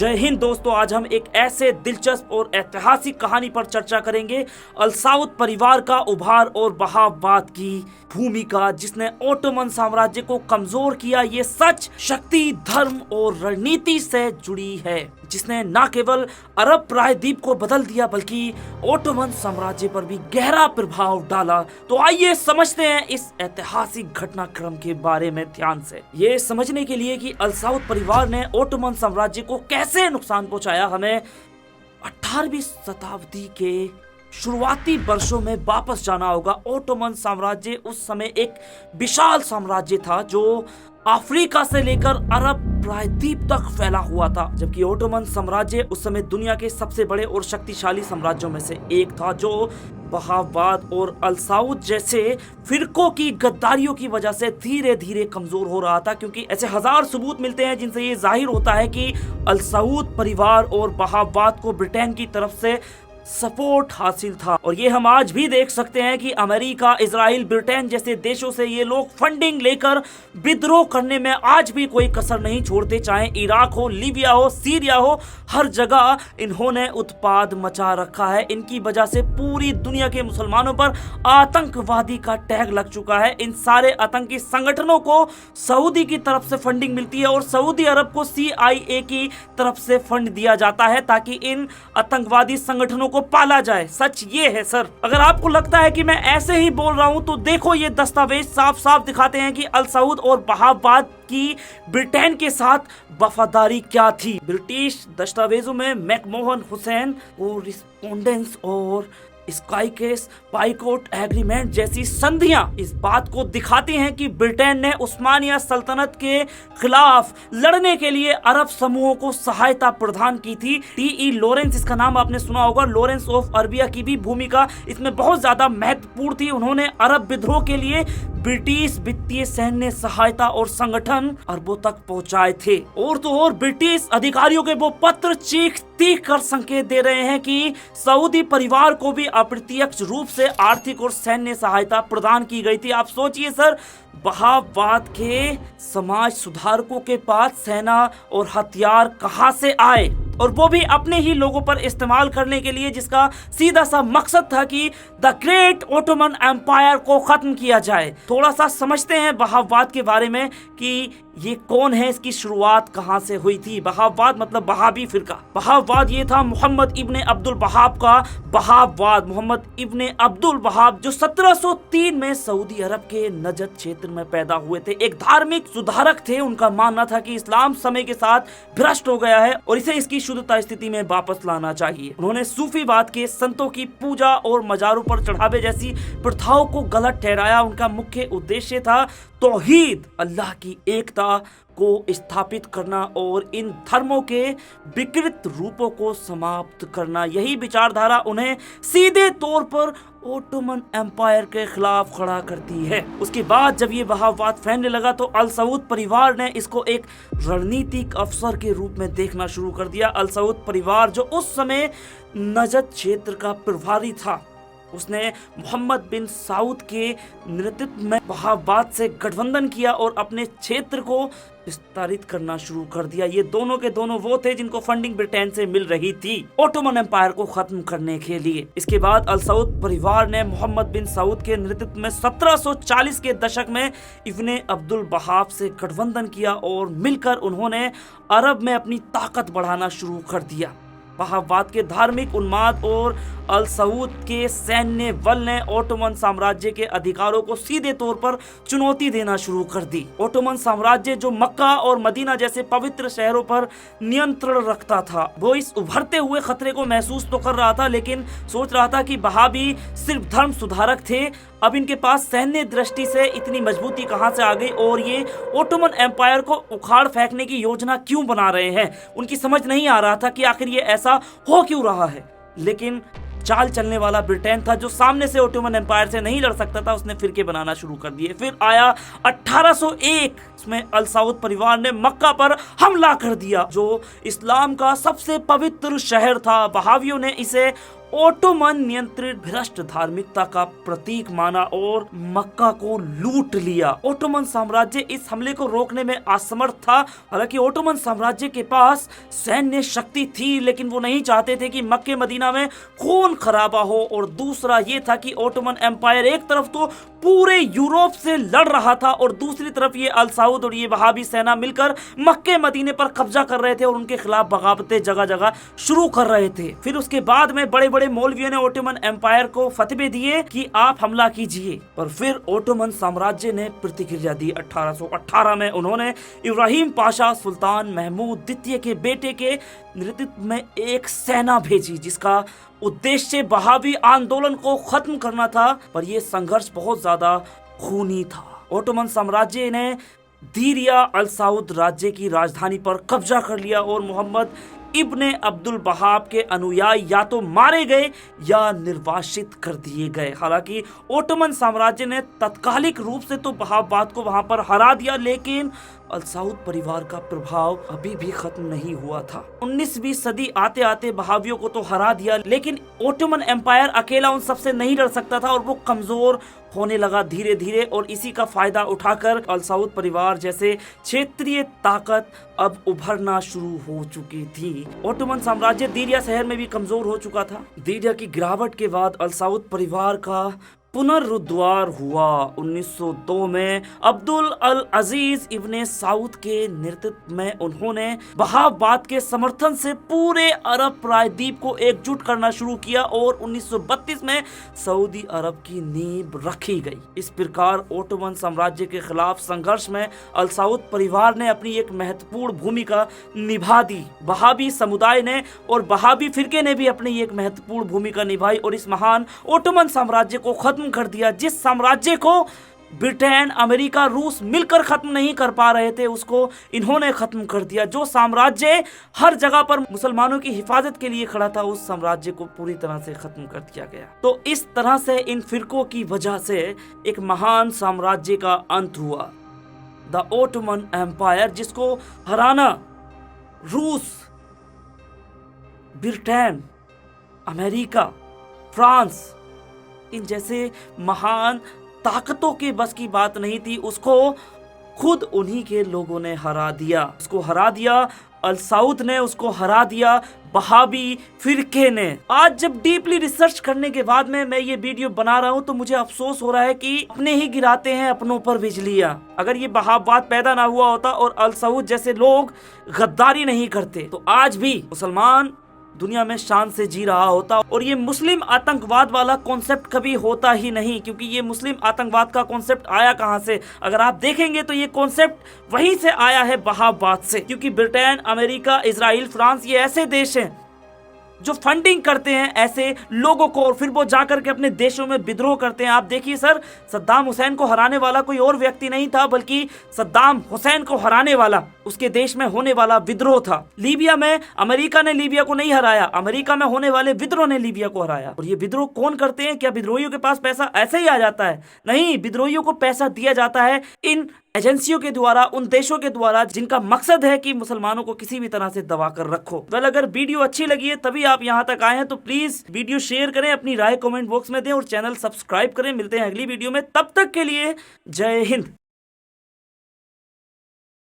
जय हिंद दोस्तों, आज हम एक ऐसे दिलचस्प और ऐतिहासिक कहानी पर चर्चा करेंगे। अल सऊद परिवार का उभार और बहाववाद की भूमिका जिसने ओटोमन साम्राज्य को कमजोर किया। ये सच शक्ति, धर्म और रणनीति से जुड़ी है, जिसने न केवल अरब प्रायद्वीप को बदल दिया बल्कि ओटोमन साम्राज्य पर भी गहरा प्रभाव डाला। तो आइए समझते हैं इस ऐतिहासिक घटनाक्रम के बारे में ध्यान से। ये समझने के लिए कि अल सऊद परिवार ने ओटोमन साम्राज्य को कैसे नुकसान पहुंचाया, हमें 18वीं शताब्दी के शुरुआती वर्षों में वापस जाना होगा। ओटोमन साम्राज्य उस समय एक विशाल साम्राज्य था जो अफ्रीका से लेकर अरब प्रायद्वीप तक फैला हुआ था, जबकि ओटोमन साम्राज्य उस समय दुनिया के सबसे बड़े और शक्तिशाली साम्राज्यों में से एक था, जो बहाववाद और अल सऊद जैसे फिरकों की गद्दारियों की वजह से धीरे धीरे कमजोर हो रहा था। क्योंकि ऐसे हजार सबूत मिलते हैं जिनसे ये जाहिर होता है कि अल सऊद परिवार और बहाववाद को ब्रिटेन की तरफ से सपोर्ट हासिल था। और ये हम आज भी देख सकते हैं कि अमेरिका, इजराइल, ब्रिटेन जैसे देशों से ये लोग फंडिंग लेकर विद्रोह करने में आज भी कोई कसर नहीं छोड़ते। चाहे इराक हो, लीबिया हो, सीरिया हो, हर जगह इन्होंने उत्पाद मचा रखा है। इनकी वजह से पूरी दुनिया के मुसलमानों पर आतंकवादी का टैग लग चुका है। इन सारे आतंकी संगठनों को सऊदी की तरफ से फंडिंग मिलती है और सऊदी अरब को CIA की तरफ से फंड दिया जाता है ताकि इन आतंकवादी संगठनों को पाला जाए। सच ये है सर। अगर आपको लगता है कि मैं ऐसे ही बोल रहा हूं तो देखो, ये दस्तावेज साफ साफ दिखाते हैं कि अल सऊद और बहाववाद की ब्रिटेन के साथ वफादारी क्या थी। ब्रिटिश दस्तावेजों में मैकमोहन हुसैन कोरेस्पोंडेंस और स्काईकेस बाइकॉट एग्रीमेंट जैसी संधियां इस बात को दिखाती हैं कि ब्रिटेन ने उस्मानिया सल्तनत के खिलाफ लड़ने के लिए अरब समूहों को सहायता प्रदान की थी। T.E. लॉरेंस, इसका नाम आपने सुना होगा, लॉरेंस ऑफ अरबिया की भी भूमिका इसमें बहुत ज्यादा महत्वपूर्ण थी। उन्होंने अरब विद्रोह के लिए ब्रिटिश वित्तीय सैन्य सहायता और संगठन अरबों तक पहुंचाए थे। और तो और ब्रिटिश अधिकारियों के वो पत्र चीख कर संकेत दे रहे हैं कि सऊदी परिवार को भी अप्रत्यक्ष रूप से आर्थिक और सैन्य सहायता प्रदान की गई थी। आप सोचिए सर, बहाववाद के समाज सुधारकों के पास सेना और हथियार कहां से आए, और वो भी अपने ही लोगों पर इस्तेमाल करने के लिए, जिसका सीधा सा मकसद था कि द ग्रेट ओटोमन एम्पायर को खत्म किया जाए। थोड़ा सा समझते हैं बहाववाद के बारे में कि ये कौन है, इसकी शुरुआत कहां से हुई थी। बहाववाद मतलब बहावी फिरका। बहाववाद ये था मोहम्मद इब्ने अब्दुल वहाब का बहाववाद। मोहम्मद इब्ने अब्दुल वहाब जो 1703 में सऊदी अरब के नजद क्षेत्र में पैदा हुए थे, एक धार्मिक सुधारक थे। उनका मानना था कि इस्लाम समय के साथ भ्रष्ट हो गया है और इसे इसकी शुद्धता स्थिति में वापस लाना चाहिए। उन्होंने सूफीवाद के संतों की पूजा और मजारों पर चढ़ावे जैसी प्रथाओं को गलत ठहराया। उनका मुख्य उद्देश्य था तौहीद, अल्लाह की एकता को स्थापित करना और इन धर्मों के विकृत रूपों को समाप्त करना। यही विचारधारा उन्हें सीधे तौर पर ओटोमन एम्पायर के खिलाफ खड़ा करती है। उसके बाद जब ये बहाववाद फैलने लगा तो अल सऊद परिवार ने इसको एक रणनीतिक अवसर के रूप में देखना शुरू कर दिया। अल सऊद परिवार जो उस समय नजद क्षेत्र का प्रभारी था, उसने मोहम्मद बिन सऊद के नेतृत्व में बहाववाद से गठबंधन किया और अपने क्षेत्र को विस्तारित करना शुरू कर दिया। ये दोनों के दोनों वो थे जिनको फंडिंग ब्रिटेन से मिल रही थी ओटोमन एम्पायर को खत्म करने के लिए। इसके बाद अल सऊद परिवार ने मोहम्मद बिन सऊद के नेतृत्व में 1740 के दशक में इब्ने अब्दुल वहाब से गठबंधन किया और मिलकर उन्होंने अरब में अपनी ताकत बढ़ाना शुरू कर दिया। बहाववाद के धार्मिक उन्माद और अल सऊद के सैन्य बल ने ओटोमन साम्राज्य के अधिकारों को सीधे तौर पर चुनौती देना शुरू कर दी। ओटोमन साम्राज्य जो मक्का और मदीना जैसे पवित्र शहरों पर नियंत्रण रखता था, वो इस उभरते हुए खतरे को महसूस तो कर रहा था, लेकिन सोच रहा था कि बहावी सिर्फ धर्म सुधारक थे। अब इनके पास सैन्य दृष्टि से इतनी मजबूती कहां से आ गई और ये ओटोमन एम्पायर को उखाड़ फेंकने की योजना क्यों बना रहे हैं। उनकी समझ नहीं आ रहा था कि आखिर ये ऐसा हो क्यों रहा है। लेकिन चाल चलने वाला ब्रिटेन था, जो सामने से ओटोमन एम्पायर से नहीं लड़ सकता था। उसने फिरके बनाना शुरू कर दिए। फिर आया 1801, इसमें अल सऊद परिवार ने मक्का पर हमला कर दिया, जो इस्लाम का सबसे पवित्र शहर था। बहावियों ने इसे ओटोमन नियंत्रित भ्रष्ट धार्मिकता का प्रतीक माना और मक्का को लूट लिया। ओटोमन साम्राज्य इस हमले को रोकने में असमर्थ था। हालांकि ओटोमन साम्राज्य के पास सैन्य शक्ति थी, लेकिन वो नहीं चाहते थे कि मक्के मदीना में खून खराबा हो। और दूसरा ये था कि ओटोमन एम्पायर एक तरफ तो पूरे यूरोप से लड़ रहा था और दूसरी तरफ ये अल सऊद और ये वहाबी सेना मिलकर मक्के मदीने पर कब्जा कर रहे थे और उनके खिलाफ बगावतें जगह जगह शुरू कर रहे थे। फिर उसके बाद में बड़े बड़े मौलवियों ने ओटोमन एम्पायर को फतवे दिए कि आप हमला कीजिए, पर फिर ओटोमन साम्राज्य ने प्रतिक्रिया दी। 1818 में उन्होंने इब्राहिम पाशा सुल्तान महमूद द्वितीय के बेटे के नेतृत्व में एक सेना भेजी जिसका उद्देश्य बहावी आंदोलन को खत्म करना था, पर यह संघर्ष बहुत ज्यादा खूनी था। ओटोमन साम्राज्य ने दीरिया अल सऊद राज्य की राजधानी पर कब्जा कर लिया और मोहम्मद इब्ने अब्दुल वहाब के अनुयायी या तो मारे गए या निर्वासित कर दिए गए। हालांकि ओटोमन साम्राज्य ने तत्कालिक रूप से तो वहाबवाद को वहां पर हरा दिया, लेकिन अल सऊद परिवार का प्रभाव अभी भी खत्म नहीं हुआ था। 19वीं सदी आते आते वहाबियों को तो हरा दिया, लेकिन ओटोमन एम्पायर अकेला उन सबसे नहीं लड़ सकता था और वो कमजोर होने लगा धीरे धीरे। और इसी का फायदा उठाकर अल सऊद परिवार जैसे क्षेत्रीय ताकत अब उभरना शुरू हो चुकी थी। ओटोमन साम्राज्य दीरिया शहर में भी कमजोर हो चुका था। दीरिया की गिरावट के बाद अल सऊद परिवार का पुनरुद्धार हुआ। 1902 में अब्दुल अल अजीज इब्ने सऊद के नेतृत्व में उन्होंने वहाबवाद के समर्थन से पूरे अरब प्रायद्वीप को एकजुट करना शुरू किया और 1932 में सऊदी अरब की नींव रखी गई। इस प्रकार ओटोमन साम्राज्य के खिलाफ संघर्ष में अल सऊद परिवार ने अपनी एक महत्वपूर्ण भूमिका निभा दी। वहाबी समुदाय ने और वहाबी फिरके ने भी अपनी एक महत्वपूर्ण भूमिका निभाई और इस महान ओटोमन साम्राज्य को खत्म कर दिया। जिस साम्राज्य को ब्रिटेन, अमेरिका, रूस मिलकर खत्म नहीं कर पा रहे थे, उसको इन्होंने खत्म कर दिया। जो साम्राज्य हर जगह पर मुसलमानों की हिफाजत के लिए खड़ा था, उस साम्राज्य को पूरी तरह से खत्म कर दिया गया। तो इस तरह से इन फिरकों की वजह से एक महान साम्राज्य का अंत हुआ, द ओटोमन एम्पायर, जिसको हराना रूस, ब्रिटेन, अमेरिका, फ्रांस इन जैसे महान ताकतों के बस की बात नहीं थी। उसको खुद उन्हीं के लोगों ने हरा दिया। उसको हरा दिया अल सऊद ने, उसको हरा दिया वहाबी फिरके ने। आज जब डीपली रिसर्च करने के बाद में मैं ये वीडियो बना रहा हूँ तो मुझे अफसोस हो रहा है कि अपने ही गिराते हैं अपनों पर बिजलियां। अगर ये वहाबवाद पैदा ना हुआ होता और अल सऊद जैसे लोग गद्दारी नहीं करते तो आज भी मुसलमान दुनिया में शान से जी रहा होता और ये मुस्लिम आतंकवाद वाला कॉन्सेप्ट कभी होता ही नहीं। क्योंकि ये मुस्लिम आतंकवाद का कॉन्सेप्ट आया कहां से? अगर आप देखेंगे तो ये कॉन्सेप्ट वहीं से आया है, वहाबवाद से। क्योंकि ब्रिटेन, अमेरिका, इजराइल, फ्रांस ये ऐसे देश हैं जो फंडिंग करते हैं ऐसे लोगों को और फिर वो जाकर के अपने देशों में विद्रोह करते हैं। आप देखिए सर, सद्दाम हुसैन को हराने वाला कोई और व्यक्ति नहीं था, बल्कि सद्दाम हुसैन को हराने वाला उसके देश में होने वाला विद्रोह था। लीबिया में अमेरिका ने लीबिया को नहीं हराया, अमेरिका में होने वाले विद्रोह ने लीबिया को हराया। और ये विद्रोह कौन करते हैं? क्या विद्रोहियों के पास पैसा ऐसे ही आ जाता है? नहीं, विद्रोहियों को पैसा दिया जाता है इन एजेंसियों के द्वारा, उन देशों के द्वारा जिनका मकसद है कि मुसलमानों को किसी भी तरह से दबा कर रखो। वेल, अगर वीडियो अच्छी लगी है तभी आप यहाँ तक आए हैं तो प्लीज वीडियो शेयर करें, अपनी राय कमेंट बॉक्स में दें और चैनल सब्सक्राइब करें। मिलते हैं अगली वीडियो में, तब तक के लिए जय हिंद।